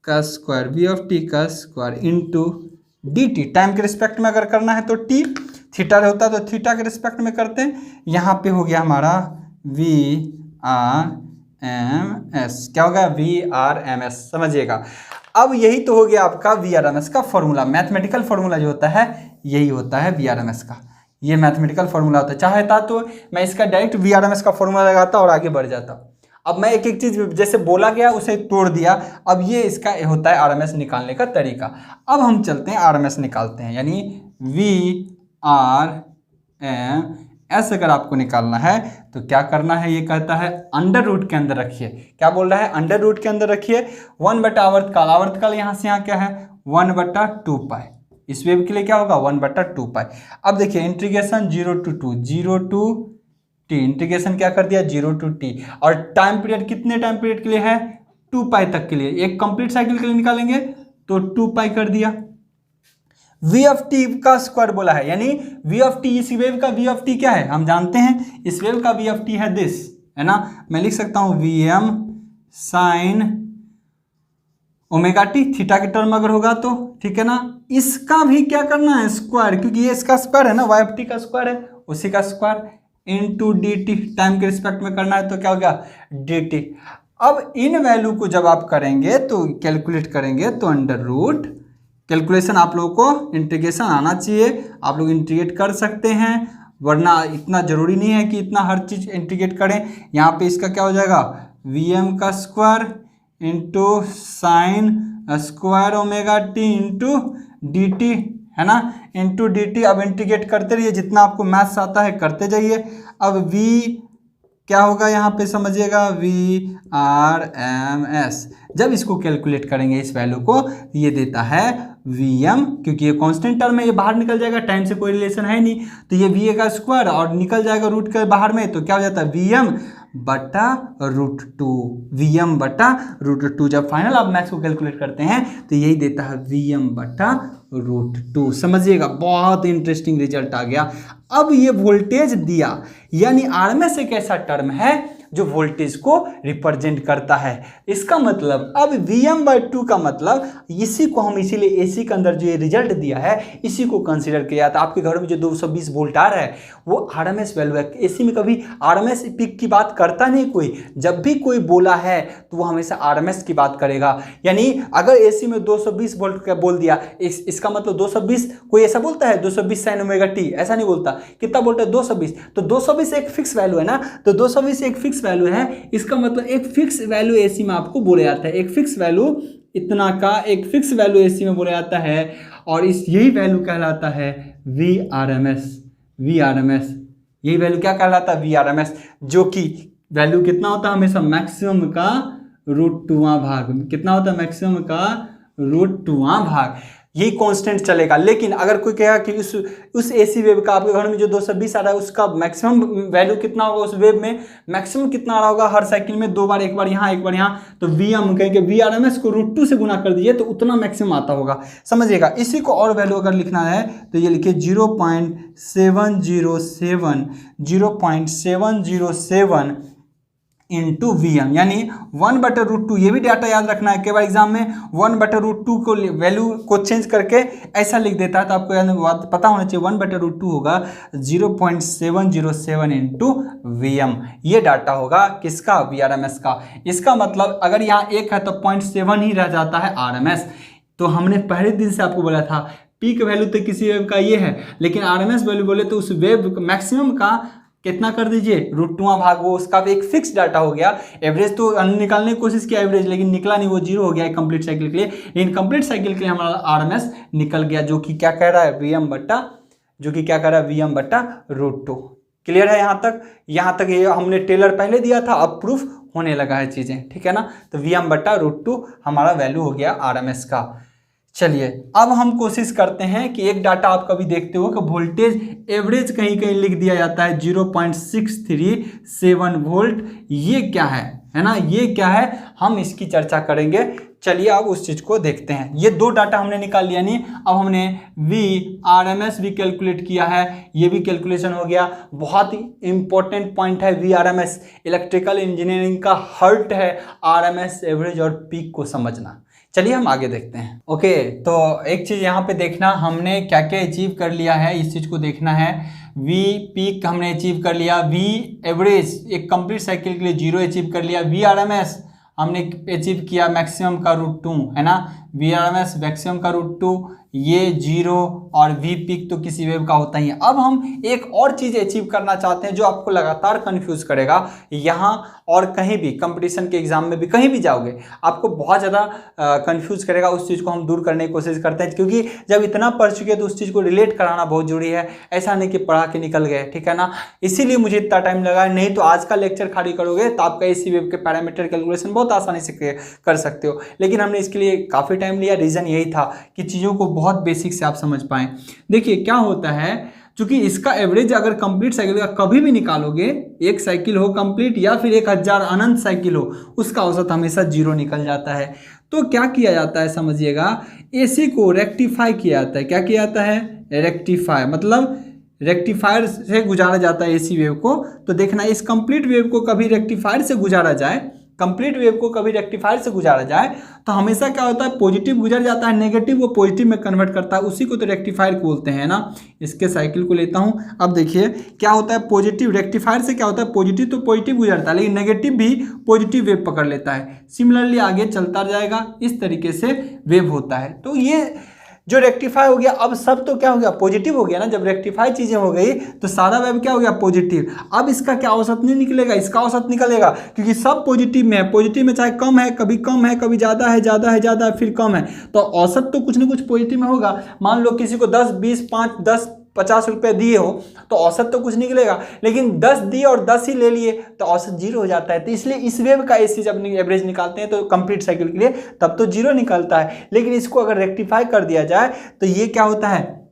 का स्क्वायर, वी ऑफ टी का square into D T. Time के रिस्पेक्ट में अगर करना है तो टी, थीटा होता है तो थीटा के रिस्पेक्ट में करते हैं। यहाँ पे हो गया हमारा वी आर एम एस, क्या होगा, वी आर एम एस, समझिएगा। अब यही तो हो गया आपका वी आर एम एस का फॉर्मूला। मैथमेटिकल फॉर्मूला जो होता है यही होता है वी आर एम एस का, ये मैथमेटिकल फॉर्मूला होता है। चाहता तो मैं इसका direct V R M S का फॉर्मूला लगाता और आगे बढ़ जाता। अब मैं एक एक चीज जैसे बोला गया उसे तोड़ दिया। अब ये इसका होता है आरएमएस निकालने का तरीका। अब हम चलते हैं आरएमएस निकालते हैं, यानी VRMS अगर आपको निकालना है तो क्या करना है, ये कहता है अंडर रूट के अंदर रखिए। क्या बोल रहा है, अंडर रूट के अंदर रखिए 1/आवर्तकाल। आवर्तकाल यहाँ से यहाँ क्या है 1/2 पाई। इस वेव के लिए क्या होगा 1/2 पाई। अब देखिए इंटीग्रेशन 0 to t, इंटीग्रेशन क्या कर दिया 0 to t, और टाइम पीरियड कितने टाइम पीरियड के लिए है 2 पाई तक के लिए। एक कंप्लीट साइकिल के लिए निकालेंगे तो 2 पाई कर दिया। v ऑफ टी का स्क्वायर बोला है, यानी v ऑफ टी, इस वेव का v ऑफ टी क्या है हम जानते हैं, इस वेव का v ऑफ टी है दिस, है ना। मैं लिख सकता हूं Vm sign omega T, theta की टर्म अगर होगा तो, ठीक है ना। इसका भी क्या करना है स्क्वायर, क्योंकि ये इसका स्क्वायर है ना, y ऑफ टी का स्क्वायर है, उसी का स्क्वायर इनटू dt, टाइम के रिस्पेक्ट में करना है तो क्या हो गया dt। अब इन वैल्यू को जब आप करेंगे तो कैलकुलेट करेंगे तो अंडर रूट, कैलकुलेशन आप लोगों को इंटीग्रेशन आना चाहिए, आप लोग इंटीग्रेट कर सकते हैं, वरना इतना जरूरी नहीं है कि इतना हर चीज इंटीग्रेट करें। यहाँ पे इसका क्या हो जाएगा Vm का square into sine square omega T into D T, है ना, इंटू डी टी। अब इंटीग्रेट करते रहिए, जितना आपको मैथ्स आता है करते जाइए। अब v क्या होगा यहाँ पे समझिएगा VRMS, जब इसको कैलकुलेट करेंगे इस वैल्यू को, ये देता है Vm, क्योंकि ये कांस्टेंट टर्म है, ये बाहर निकल जाएगा, टाइम से कोई रिलेशन है नहीं, तो ये Va का स्क्वायर और निकल जाएगा रूट के बाहर में, तो क्या हो जाता है Vm/√2, Vm/√2। जब फाइनल आप मैथ्स को कैलकुलेट करते हैं तो यही देता है Vm/√2। समझिएगा, बहुत इंटरेस्टिंग रिजल्ट आ गया। अब ये वोल्टेज दिया, यानी आरएमएस एक ऐसा टर्म है जो वोल्टेज को रिप्रेजेंट करता है। इसका मतलब अब Vm/2 का मतलब, इसी को हम इसीलिए एसी के अंदर जो ये रिजल्ट दिया है इसी को कंसीडर किया जाता है। आपके घर में जो 220 वोल्ट आ रहा है वो आरएमएस वैल्यू है। एसी में कभी आरएमएस पीक की बात करता नहीं कोई, जब भी कोई बोला है तो वो हमेशा आरएमएस की बात करेगा। यानी अगर एसी में 220 वोल्ट का बोल दिया, इसका मतलब 220, कोई ऐसा बोलता है 220 साइन ओमेगा टी, ऐसा नहीं बोलता। कितना बोलता है 220, तो 220 एक फिक्स वैल्यू है ना, तो 220 एक फिक्स वैल्यू है, इसका मतलब एक फिक्स वैल्यू एसी में आपको बोला जाता है। एक फिक्स वैल्यू इतना का एक फिक्स वैल्यू एसी में बोला जाता है, और इस यही वैल्यू कहलाता है VRMS। यही वैल्यू क्या कहलाता है VRMS, जो कि वैल्यू कितना होता है हमेशा मैक्सिमम का √2वां भाग। कितना होता है मैक्सिमम का √2वां भाग, यही कांस्टेंट चलेगा। लेकिन अगर कोई कहेगा कि उस एसी वेव का आपके घर में जो 220 आ रहा है उसका मैक्सिमम वैल्यू कितना होगा, उस वेव में मैक्सिमम कितना आ रहा होगा हर साइकिल में, 2 बार, एक बार यहाँ एक बार यहाँ, तो Vm कहेंगे VRMS को √2 से गुना कर दीजिए तो उतना मैक्सिमम आता होगा। समझिएगा, इसी को और वैल्यू अगर लिखना है तो ये लिखिए 0.707 इंटू Vm, यानी 1/√2। ये भी डाटा याद रखना है, कई बार एग्जाम में 1/√2 को वैल्यू को चेंज करके ऐसा लिख देता है, तो आपको याद पता होना चाहिए 1/√2 होगा 0.707 इंटू Vm। ये डाटा होगा किसका VRMS का। इसका मतलब अगर यहाँ 1 है तो 0.7 ही रह जाता है RMS। तो हमने पहले दिन से आपको बोला था पीक वैल्यू तो किसी वेव का ये है, लेकिन RMS वैल्यू बोले तो उस वेव मैक्सिमम का कितना कर दीजिए √2वां भाग, वो उसका एक फिक्स डाटा हो गया। एवरेज तो निकालने की कोशिश किया एवरेज, लेकिन निकला नहीं, वो 0 हो गया है कंप्लीट साइकिल के लिए। लेकिन कंप्लीट साइकिल के लिए हमारा RMS निकल गया, जो कि क्या कह रहा है Vm/√2। क्लियर है यहाँ तक? यहाँ तक ये हमने टेलर पहले दिया था, अब प्रूफ होने लगा है चीजें, ठीक है ना। तो Vm/√2 हमारा वैल्यू हो गया RMS का। चलिए अब हम कोशिश करते हैं कि एक डाटा आप कभी देखते हो कि वोल्टेज एवरेज कहीं कहीं लिख दिया जाता है 0.637 वोल्ट। ये क्या है ना, ये क्या है, हम इसकी चर्चा करेंगे। चलिए अब उस चीज को देखते हैं। ये 2 डाटा हमने निकाल लिया, नहीं अब हमने VRMS भी कैलकुलेट किया है, ये भी कैलकुलेशन हो गया। बहुत ही इंपॉर्टेंट पॉइंट है VRMS, इलेक्ट्रिकल इंजीनियरिंग का हार्ट है RMS, एवरेज और पीक को समझना। चलिए हम आगे देखते हैं। ओके, तो एक चीज़ यहाँ पे देखना, हमने क्या क्या अचीव कर लिया है, इस चीज़ को देखना है। V पीक हमने अचीव कर लिया, V एवरेज एक कंप्लीट साइकिल के लिए 0 अचीव कर लिया, VRMS हमने अचीव किया मैक्सिमम का √2, है ना, VRMS मैक्सिमम का √2, ये 0 और V पीक तो किसी वेव का होता ही है। अब हम एक और चीज़ अचीव करना चाहते हैं जो आपको लगातार कंफ्यूज करेगा यहाँ और कहीं भी कंपटीशन के एग्जाम में भी कहीं भी जाओगे आपको बहुत ज़्यादा कंफ्यूज करेगा। उस चीज़ को हम दूर करने की कोशिश करते हैं, क्योंकि जब इतना पढ़ चुके हैं तो उस चीज़ को रिलेट कराना बहुत जरूरी है। ऐसा नहीं कि पढ़ा के निकल गए, ठीक है ना। इसीलिए मुझे इतना टाइम लगा, नहीं तो आज का लेक्चर खाली करोगे तो आपका AC वेव के पैरामीटर कैलकुलेशन बहुत आसानी से कर सकते हो। लेकिन हमने इसके लिए काफ़ी टाइम लिया, रीज़न यही था कि चीज़ों को बहुत बेसिक से आप समझ पाएँ। देखिए क्या होता है, क्योंकि इसका एवरेज अगर कंप्लीट साइकिल का कभी भी निकालोगे, एक साइकिल हो कंप्लीट या फिर 1000 अनंत साइकिल हो, उसका औसत हमेशा 0 निकल जाता है। तो क्या किया जाता है समझिएगा, AC को रेक्टिफाई किया जाता है। क्या किया जाता है, रेक्टिफाई, मतलब रेक्टिफायर से गुजारा जाता है AC वेव को। तो देखना इस कंप्लीट वेव को कभी रेक्टिफायर से गुजारा जाए, कंप्लीट वेव को कभी रेक्टिफायर से गुजारा जाए तो हमेशा क्या होता है, पॉजिटिव गुजर जाता है, नेगेटिव को पॉजिटिव में कन्वर्ट करता है, उसी को तो रेक्टिफायर बोलते हैं ना। इसके साइकिल को लेता हूं। अब देखिए क्या होता है, पॉजिटिव रेक्टिफायर से क्या होता है, पॉजिटिव तो पॉजिटिव गुजरता है लेकिन नेगेटिव भी पॉजिटिव वेव पकड़ लेता है। सिमिलरली आगे चलता जाएगा, इस तरीके से वेव होता है। तो ये जो रेक्टिफाई हो गया, अब सब तो क्या हो गया, पॉजिटिव हो गया ना। जब रेक्टिफाई चीजें हो गई तो सारा वेव क्या हो गया, पॉजिटिव। अब इसका क्या औसत नहीं निकलेगा, इसका औसत निकलेगा, क्योंकि सब पॉजिटिव में है। पॉजिटिव में चाहे कम है, कभी ज़्यादा है, ज़्यादा है, ज़्यादा है, फिर कम है, तो औसत तो कुछ ना कुछ पॉजिटिव में होगा। मान लो किसी को 10, 20, 5, 10, 50 रुपये दिए हो तो औसत तो कुछ निकलेगा, लेकिन 10 दिए और 10 ही ले लिए तो औसत 0 हो जाता है। तो इसलिए इस वेव का AC जब एवरेज निकालते हैं तो कंप्लीट साइकिल के लिए तब तो 0 निकलता है। लेकिन इसको अगर रेक्टिफाई कर दिया जाए तो ये क्या होता है,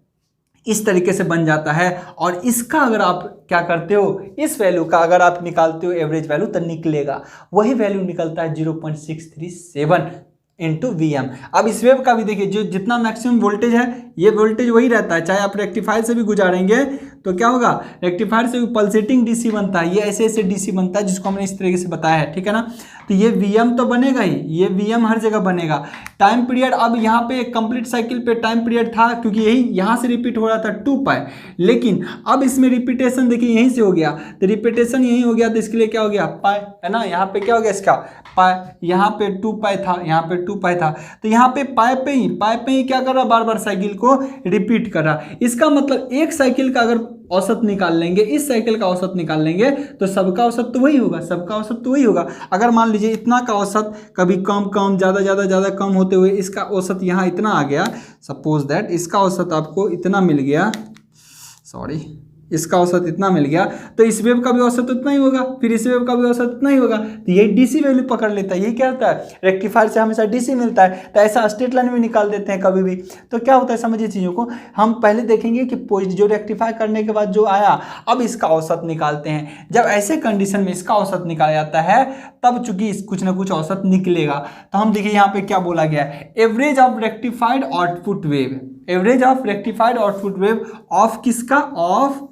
इस तरीके से बन जाता है। और इसका अगर आप क्या करते हो, इस वैल्यू का अगर आप निकालते हो एवरेज वैल्यू तो निकलेगा, वही वैल्यू निकलता है 0.637 इंटू VM। अब इस वेव का भी देखिए, जो जितना मैक्सिमम वोल्टेज है ये वोल्टेज वही रहता है, चाहे आप रेक्टिफायर से भी गुजारेंगे तो क्या होगा, रेक्टिफायर से भी पल्सेटिंग DC बनता है, ये ऐसे ऐसे DC बनता है जिसको हमने इस तरीके से बताया है, ठीक है ना। तो ये VM तो बनेगा ही, ये VM हर जगह बनेगा। टाइम पीरियड, अब यहाँ पे कंप्लीट साइकिल पे टाइम पीरियड था, क्योंकि यही यहाँ से रिपीट हो रहा था 2π, लेकिन अब इसमें रिपीटेशन देखिए यहीं से हो गया, तो रिपीटेशन यहीं हो गया, तो इसके लिए क्या हो गया, पाई, है ना। यहाँ पे क्या हो गया इसका, पाई, यहाँ पे 2π था, यहाँ पे 2π था, तो यहाँ पे पाई पे ही क्या कर रहा, बार बार साइकिल को रिपीट कर रहा। इसका मतलब एक साइकिल का अगर औसत निकाल लेंगे, इस साइकिल का औसत निकाल लेंगे तो सबका औसत तो वही होगा, सबका औसत तो वही होगा। अगर मान लीजिए इतना का औसत कभी कम कम ज़्यादा ज़्यादा ज़्यादा कम होते हुए इसका औसत यहाँ इतना आ गया, सपोज दैट इसका औसत आपको इतना मिल गया, सॉरी इसका औसत इतना मिल गया, तो इस वेव का भी औसत उतना ही होगा, फिर इस वेव का भी औसत उतना ही होगा। तो ये DC वैल्यू पकड़ लेता है। ये क्या होता है, रेक्टिफायर से हमेशा DC मिलता है, तो ऐसा स्ट्रेट लाइन में निकाल देते हैं कभी भी। तो क्या होता है समझिए चीज़ों को, हम पहले देखेंगे कि जो रेक्टिफाई करने के बाद जो आया, अब इसका औसत निकालते हैं। जब ऐसे कंडीशन में इसका औसत निकाला जाता है तब चूंकि कुछ ना कुछ औसत निकलेगा। तो हम देखिए यहाँ पे क्या बोला गया है, average of rectified output wave, average of rectified output wave of किसका, ऑफ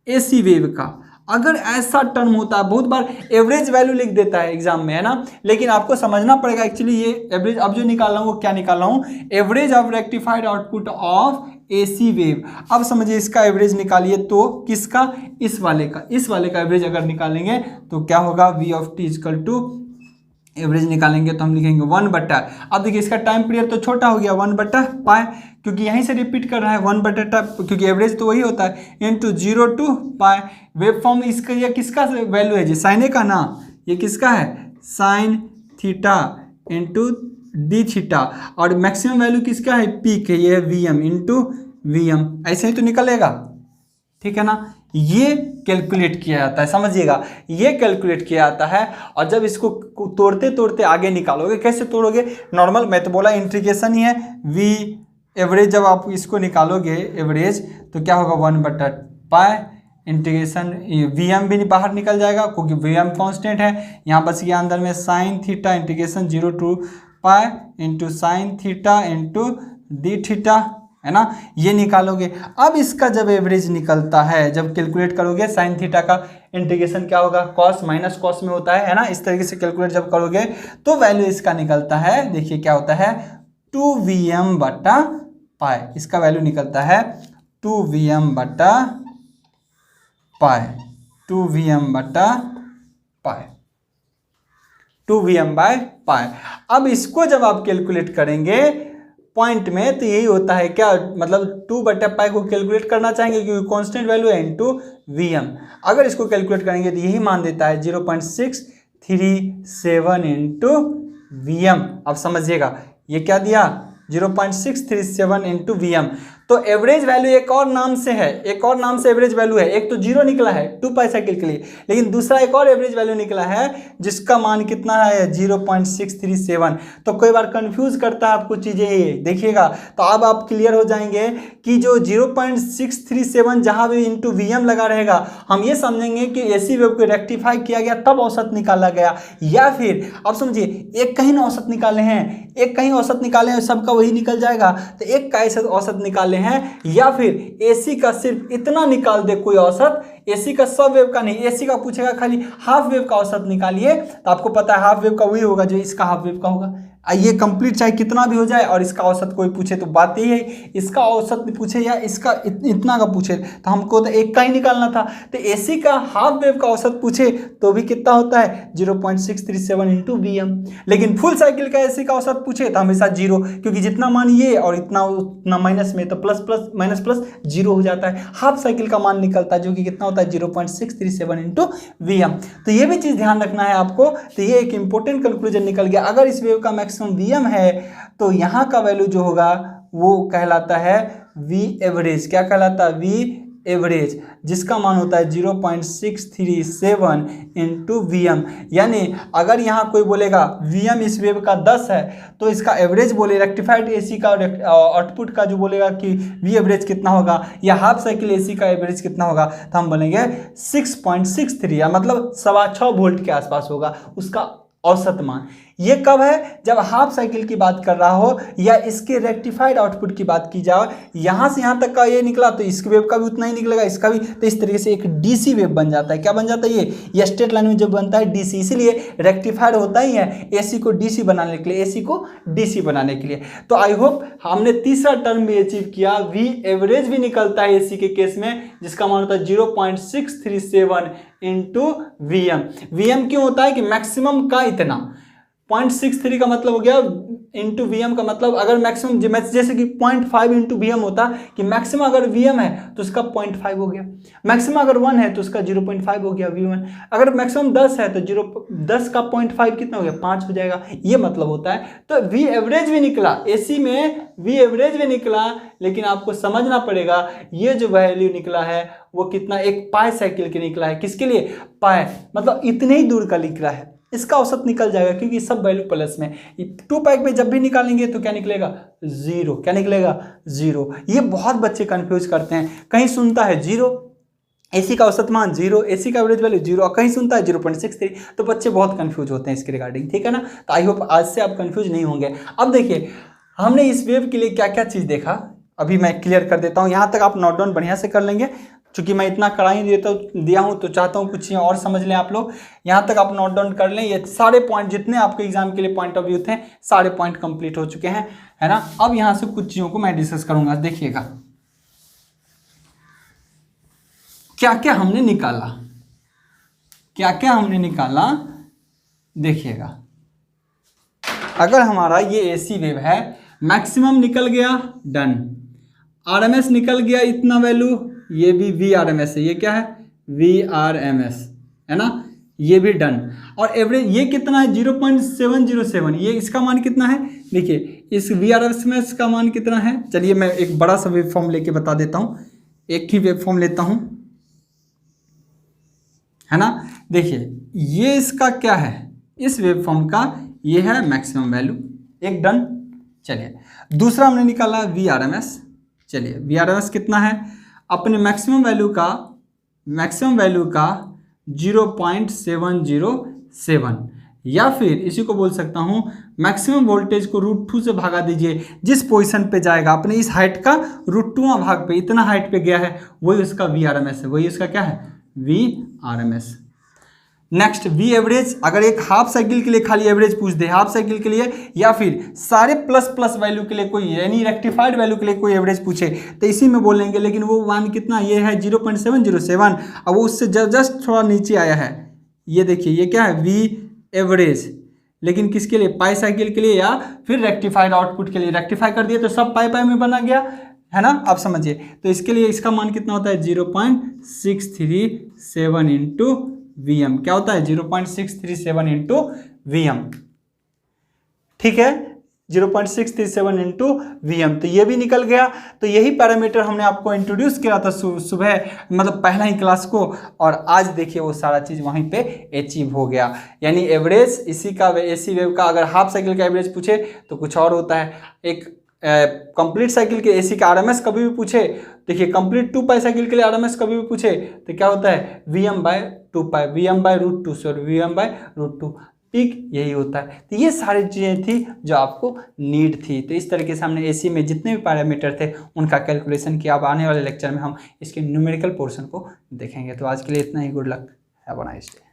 AC वेव का। अगर ऐसा टर्म होता है, बहुत बार एवरेज वैल्यू लिख देता है एग्जाम में, है ना, लेकिन आपको समझना पड़ेगा एक्चुअली ये एवरेज अब जो निकाल रहा हूँ वो क्या निकाल रहा हूँ, average of rectified output of AC wave. अब समझिए इसका एवरेज निकालिए तो किसका, इस वाले का, इस वाले का एवरेज अगर निकालेंगे तो क्या होगा, V of t equal to average निकालेंगे तो हम लिखेंगे 1/। अब देखिए इसका टाइम पीरियड तो छोटा हो गया 1/π, क्योंकि यहीं से रिपीट कर रहा है 1/π, क्योंकि एवरेज तो वही होता है, इंटू 0 to π। वेव फॉर्म इसका, ये किसका वैल्यू है जी, साइन का ना, ये किसका है, sign theta into D theta, और मैक्सिमम वैल्यू किसका है, पीक है, ये है VM इंटू VM। ऐसे ही तो निकलेगा, ठीक है ना। ये कैलकुलेट किया जाता है, समझिएगा, ये कैलकुलेट किया जाता है। और जब इसको तोड़ते तोड़ते आगे निकालोगे, कैसे तोड़ोगे, नॉर्मल मैं तो बोला इंटीग्रेशन ही है, V एवरेज जब आप इसको निकालोगे एवरेज तो क्या होगा 1/π इंटीग्रेशन, VM भी बाहर निकल जाएगा क्योंकि VM कांस्टेंट है, यहाँ बच गया अंदर में sine theta integration 0 to π into sine theta into D theta, है ना, ये निकालोगे। अब इसका जब एवरेज निकलता है, जब कैलकुलेट करोगे साइन थीटा का इंटीग्रेशन क्या होगा, कॉस माइनस कॉस में होता है ना, इस तरीके से कैलकुलेट जब करोगे तो वैल्यू इसका निकलता है, देखिए क्या होता है 2VM/π, इसका वैल्यू निकलता है 2VM/π, 2VM/π। अब इसको जब आप कैलकुलेट करेंगे पॉइंट में तो यही होता है क्या, मतलब 2/पाई को कैलकुलेट करना चाहेंगे क्योंकि कांस्टेंट वैल्यू है इनटू वीएम। अगर इसको कैलकुलेट करेंगे तो यही मान देता है 0.637 इंटू वीएम। अब समझिएगा ये क्या दिया, 0.637 इंटू वीएम। तो एवरेज वैल्यू एक और नाम से है, एक और नाम से एवरेज वैल्यू है। एक तो 0 निकला है 2 पाई साइकिल के लिए, लेकिन दूसरा एक और एवरेज वैल्यू निकला है जिसका मान कितना है 0.637। तो कई बार कंफ्यूज करता है आपको चीजें, ये देखिएगा। तो अब आप क्लियर हो जाएंगे कि जो 0.637 जहां भी इंटू वीएम लगा रहेगा, हम ये समझेंगे कि एसी वेव को रेक्टिफाई किया गया तब औसत निकाला गया, या फिर अब समझिए एक कहीं ना औसत निकाले हैं, एक कहीं औसत निकाले हैं, सबका वही निकल जाएगा। तो एक का ऐसा औसत निकाले हैं, या फिर एसी का सिर्फ इतना निकाल दे कोई औसत, एसी का सब वेव का नहीं, एसी का पूछेगा खाली हाफ वेव का औसत निकालिए, तो आपको पता है हाफ वेव का वही होगा जो इसका हाफ वेव का होगा। ये कंप्लीट चाहे कितना भी हो जाए, और इसका औसत कोई पूछे तो बात यही है, इसका औसत पूछे या इसका इतना का पूछे तो हमको तो एक का ही निकालना था। तो एसी का हाफ वेव का औसत पूछे तो भी कितना होता है 0.637 इंटू वीएम। लेकिन फुल साइकिल का एसी का औसत पूछे तो हमेशा 0, क्योंकि जितना मान ये और इतना उतना माइनस में, तो प्लस प्लस माइनस प्लस 0 हो जाता है। हाफ साइकिल का मान निकलता है जो कि कितना होता है 0.637 इंटू वीएम। तो ये भी चीज़ ध्यान रखना है आपको। तो ये एक इंपॉर्टेंट कंक्लूजन निकल गया। अगर इस वेव का मैक्सिमम वीएम है तो यहाँ का वैल्यू जो होगा वो कहलाता है वी एवरेज। क्या कहलाता है? वी एवरेज, जिसका मान होता है 0.637 इंटू वीएम। यानी अगर यहाँ कोई बोलेगा वीएम इस वेव का 10 है तो इसका एवरेज बोले रेक्टिफाइड एसी का आउटपुट का जो बोलेगा कि वी एवरेज कितना होगा, या हाफ साइकिल एसी का एवरेज कितना होगा, तो हम बोलेंगे 6.63, या मतलब 6.25 वोल्ट के आसपास होगा उसका औसत मान। ये कब है? जब हाफ साइकिल की बात कर रहा हो या इसके रेक्टिफाइड आउटपुट की बात की जाए। यहाँ से यहाँ तक का ये निकला तो इस वेव का भी उतना ही निकलेगा, इसका भी। तो इस तरीके से एक डीसी वेव बन जाता है। क्या बन जाता है? ये स्ट्रेट लाइन में जब बनता है डीसी, इसीलिए रेक्टिफाइड होता ही है एसी को डीसी बनाने के लिए, एसी को डीसी बनाने के लिए। तो आई होप हमने तीसरा टर्म भी अचीव किया। वी एवरेज भी निकलता है एसी के केस में, जिसका मान होता है 0.637 इंटू वीएम। वीएम क्यों होता है कि मैक्सिमम का इतना 0.63 का मतलब हो गया इंटू वीएम का मतलब, अगर मैक्सिमम जैसे कि 0.5 इंटू वीएम होता कि मैक्सिमम अगर वीएम है तो उसका 0.5 हो गया, मैक्सिमम अगर 1 है तो उसका 0.5 हो गया वी1, अगर मैक्सिमम 10 है तो 10 का 0.5 कितना हो गया 5 हो जाएगा। ये मतलब होता है। तो वी एवरेज भी निकला, एसी में वी एवरेज भी निकला, लेकिन आपको समझना पड़ेगा ये जो वैल्यू निकला है वो कितना, एक पाई साइकिल के निकला है। किसके लिए? पाई, मतलब इतने ही दूर का निकला है। इसका औसत निकल जाएगा क्योंकि सब वैल्यू प्लस में। 2 पाई में जब भी निकालेंगे तो क्या निकलेगा? 0। क्या निकलेगा? 0। ये बहुत बच्चे कंफ्यूज करते हैं। कहीं सुनता है 0 एसी का औसत मान 0, एसी का एवरेज वैल्यू 0, और कहीं सुनता है 0.63। तो बच्चे बहुत कंफ्यूज होते हैं इसके रिगार्डिंग, ठीक है ना। तो आई होप आज से आप कंफ्यूज नहीं होंगे। अब देखिए हमने इस वेव के लिए क्या क्या चीज़ देखा, अभी मैं क्लियर कर देता हूँ। यहाँ तक आप नोट डाउन बढ़िया से कर लेंगे, चूँकि मैं इतना कराई दिया हूँ तो चाहता हूँ कुछ चीज़ें और समझ लें आप लोग। यहाँ तक आप नोट डाउन कर लें। ये सारे पॉइंट जितने आपके एग्जाम के लिए पॉइंट ऑफ व्यू थे, सारे पॉइंट कंप्लीट हो चुके हैं, है ना। अब यहाँ से कुछ चीज़ों को मैं डिस्कस करूँगा। देखिएगा क्या क्या हमने निकाला, क्या क्या हमने निकाला। देखिएगा अगर हमारा ये एसी वेव है, मैक्सिमम निकल गया, डन। आरएमएस निकल गया इतना वैल्यू, ये भी वी आर एम एस है। ये क्या है? वी आर एम एस, है ना। ये भी डन। और एवरेज ये कितना है? 0.707। ये इसका मान कितना है? देखिए इस वी आर एम एस का मान कितना है। चलिए मैं एक बड़ा सा वेव फॉर्म लेके बता देता हूँ। एक ही वेव फॉर्म लेता हूँ, है ना। देखिए ये इसका क्या है? इस वेव फॉर्म का ये है मैक्सिमम वैल्यू, एक डन। चलिए दूसरा हमने निकाला वी आर एम एस। चलिए वी आर एम एस कितना है? अपने मैक्सिमम वैल्यू का 0.707, या फिर इसी को बोल सकता हूँ मैक्सिमम वोल्टेज को √2 से भागा दीजिए। जिस पोजीशन पे जाएगा अपने इस हाइट का √2वां भाग पे, इतना हाइट पे गया है, वही उसका वी आर एम एस है, वही उसका क्या है? V R M S. Next V average, अगर एक हाफ साइकिल के लिए खाली एवरेज पूछ दे, हाफ साइकिल के लिए, या फिर सारे प्लस प्लस वैल्यू के लिए कोई, यानी रेक्टिफाइड वैल्यू के लिए कोई एवरेज पूछे तो इसी में बोलेंगे। लेकिन वो मान कितना? ये है 0.707, अब वो उससे जस्ट थोड़ा नीचे आया है। ये देखिए ये क्या है? V average. लेकिन किसके लिए, पाई साइकिल के लिए या फिर रेक्टिफाइड आउटपुट के लिए। रेक्टिफाई कर दिए तो सब पाई पाई में बना गया, है ना। आप समझिए, तो इसके लिए इसका मान कितना होता है 0.637 इंटू वीएम। क्या होता है 0.637 इंटू वीएम, ठीक है, 0.637 इंटू वीएम। तो ये भी निकल गया। तो यही पैरामीटर हमने आपको इंट्रोड्यूस किया था सुबह, मतलब पहला ही क्लास को, और आज देखिए वो सारा चीज़ वहीं पे अचीव हो गया। यानी एवरेज इसी का, एसी वेव का अगर हाफ साइकिल का एवरेज पूछे तो कुछ और होता है, एक कंप्लीट साइकिल के एसी का आरएमएस कभी भी पूछे, देखिए कंप्लीट 2 पाई साइकिल के लिए आरएमएस कभी भी पूछे तो क्या होता है Vm/2 पाई, Vm/√2, सॉरी Vm/√2, पीक यही होता है। तो ये सारी चीज़ें थी जो आपको नीड थी। तो इस तरीके से हमने एसी में जितने भी पैरामीटर थे उनका कैलकुलेशन किया। अब आने वाले लेक्चर में हम इसके न्यूमेरिकल पोर्शन को देखेंगे। तो आज के लिए इतना ही, good luck, have a nice day.